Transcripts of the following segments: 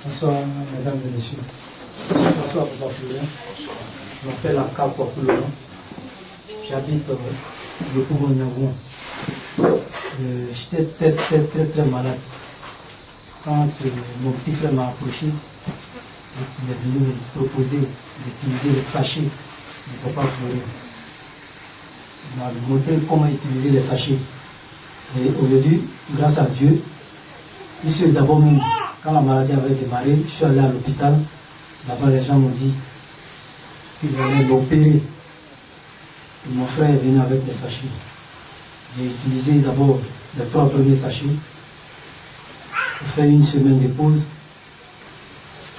Bonsoir, mesdames et messieurs. Bonsoir, Papa Florent. Je m'appelle Aka Kwakulo. J'habite le Pougon-Nyangou. J'étais très malade. Quand mon petit frère m'a approché, il est venu me proposer d'utiliser le sachet du Papa Florent. Il m'a montré comment utiliser les sachets. Et aujourd'hui, grâce à Dieu, je suis d'abord même, quand la maladie avait démarré, je suis allé à l'hôpital. D'abord, les gens m'ont dit qu'ils allaient l'opérer. Mon frère est venu avec les sachets. J'ai utilisé d'abord les 3 premiers sachets. J'ai fait une semaine de pause.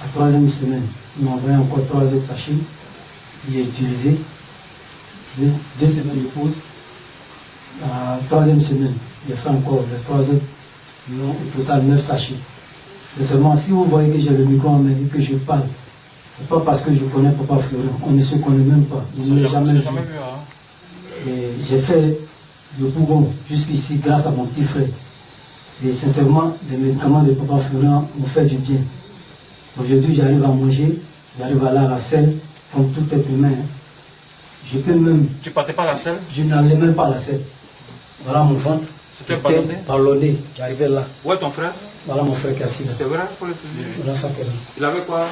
La 3e semaine, il m'a envoyé encore 3 autres sachets. J'ai utilisé 2 semaines de pause. La 3e semaine, j'ai fait encore les 3 autres. Au total 9 sachets. C'est seulement si vous voyez que j'ai le micro en main et que je parle, c'est pas parce que je connais Papa Florent, on ne se connaît même pas. Je ne l'ai jamais vu. Et j'ai fait le Pougon jusqu'ici grâce à mon petit frère. Et sincèrement, les médicaments de Papa Florent m'ont fait du bien. Aujourd'hui, j'arrive à manger, j'arrive à aller à la selle, comme tout être humain. Je peux même. Tu partais pas à la selle? Je n'allais même pas à la selle. Voilà mon ventre. C'était ballonné. J'arrivais là. Où est ton frère? Voilà mon frère qui est assis là. C'est vrai? Voilà ça que là. Il avait quoi?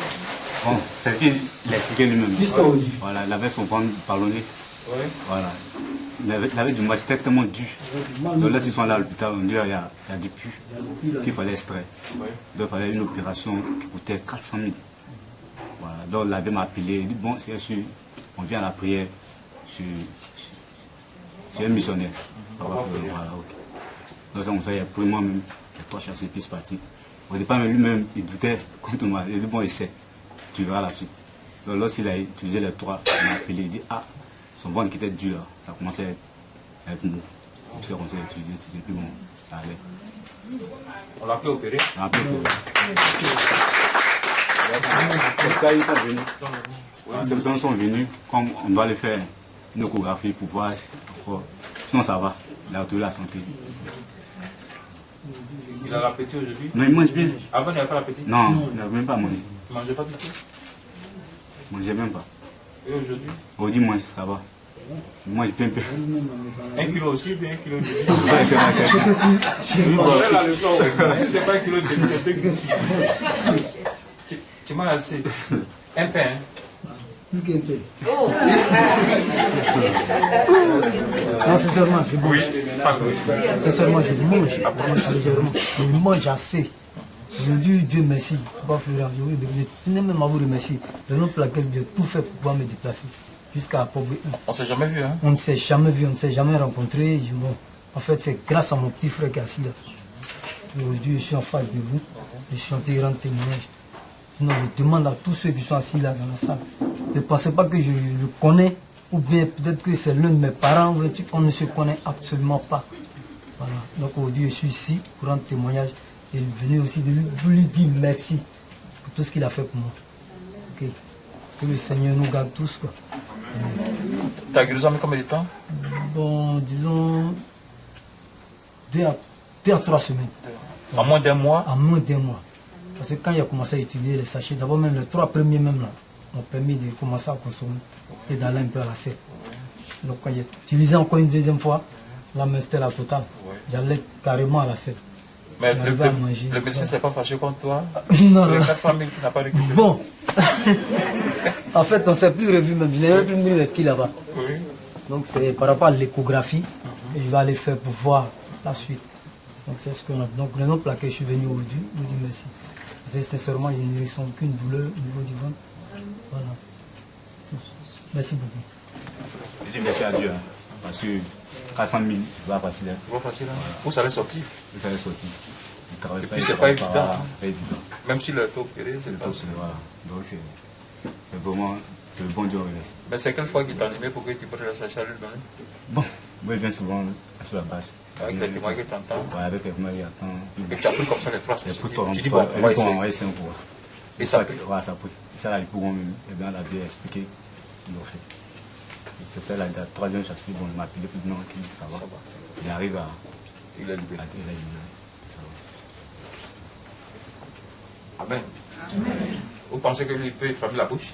Bon, c'est ce qu'il expliquait lui-même. Jusqu'à aujourd'hui. Voilà, il avait son ventre ballonné. Oui. Voilà. Il avait du mal, c'était tellement dur. Donc là, s'ils sont là à l'hôpital, on dit qu'il y a du pu qu'il fallait extraire. Oui. Donc il fallait une opération qui coûtait 400 000. Voilà. Donc l'abbé m'a appelé, il dit bon, c'est sûr, on vient à la prière. Je suis un missionnaire. Voilà, ok. Donc c'est comme ça, il y a pris moi-même les 3 chassés puis c'est parti. Au départ, lui-même, il doutait contre moi. Il dit bon, essaie, tu verras la suite. Donc lorsqu'il a utilisé les 3, il m'a appelé, il dit ah, son ventre qui était dur, là, ça commençait à être mou. Puis c'est comme ça, il a utilisé, puis bon, ça allait. On l'a fait opérer? On l'a fait opérer. Ils sont venus. Ces personnes sont venus, comme on doit les faire une échographie pour voir encore. Sinon ça va, il a retrouvé la santé. Il a l'appétit aujourd'hui? Non, il mange bien. Avant, il n'avait pas l'appétit? Non, il n'avait même pas mangé. Il ne mangeait pas du tout? Il ne mangeait même pas. Et aujourd'hui? Aujourd'hui, il mange, ça va. Il mange bien peu. 1 kilo aussi, bien 1 kilo de demi. Ouais, c'est vrai, c'est vrai. C'est la leçon. Si ce n'est pas 1 kilo de demi, c'est 2 kilos. Tu manges assez. Un pain, hein? Non, sincèrement, je mange. Oui. Sincèrement, je mange. Légèrement. Je mange assez. Aujourd'hui, Dieu merci. Papa Florent, je tenais même à vous remercier. Le nom pour lequel j'ai tout fait pour pouvoir me déplacer. Jusqu'à Pobé 1. On ne s'est jamais vu, hein? On ne s'est jamais vu, on ne s'est jamais rencontré. Bon, en fait, c'est grâce à mon petit frère qui est assis là. Aujourd'hui, je suis en face de vous. Je suis en train de rendre témoignage. Sinon, je demande à tous ceux qui sont assis là dans la salle. Ne pensez pas que je le connais, ou bien peut-être que c'est l'un de mes parents, on ne se connaît absolument pas. Voilà. Donc aujourd'hui, je suis ici pour rendre témoignage et venu aussi de lui dire merci pour tout ce qu'il a fait pour moi. Okay. Que le Seigneur nous garde tous, quoi. Ta guérison a mis combien de temps? Bon, disons 2 à 3 semaines. En moins d'1 mois? En moins d'1 mois. Parce que quand il a commencé à utiliser les sachets, d'abord même les 3 premiers même là, m'ont permis de commencer à consommer et d'aller un peu à la selle. Donc quand j'ai utilisé encore une 2e fois, là c'était la totale. J'allais carrément à la selle. Mais le médecin ne s'est pas fâché contre toi? Non, les non. 400 000 qui n'a pas récupéré? Bon, en fait on ne s'est plus revu même, je n'ai plus mis les pieds là-bas. Oui. Donc c'est par rapport à l'échographie que je vais aller faire pour voir la suite. Donc c'est ce qu'on a. Donc le nom pour lequel je suis venu aujourd'hui, je vous dis merci. Parce que sincèrement, je ne ressens aucune douleur au niveau du ventre. Voilà. Merci beaucoup. Je dis merci à Dieu, hein, parce que 400 000, c'est pas facile. C'est pas facile, hein? Où ça allait sortir? Vous allez sortir. Et puis c'est pas évident. Pas évident. Même s'il a été opéré, c'est pas facile. Voilà. Donc c'est vraiment le bon Dieu. Mais c'est quelle fois qu'il t'a animé pour que tu fasses la chercher à lui donner? Bon, moi je viens souvent sur la page. Avec les témoins que tu entends? Ouais, avec les témoins qui entendent. Et tu as pris comme ça les 3 semaines. Tu dis bon, on va essayer. On va essayer pour voir. Et ça peut? Ouais, ça peut. Ça là, ils pourront même. Et bien, la bien expliquer. Ils l'ont fait. C'est ça la 3e chassé. Bon, il m'a appelé pour dire non, ça va. Il arrive à. Il est libéré. Il est libéré. Amen. Vous pensez que lui peut fermer la bouche?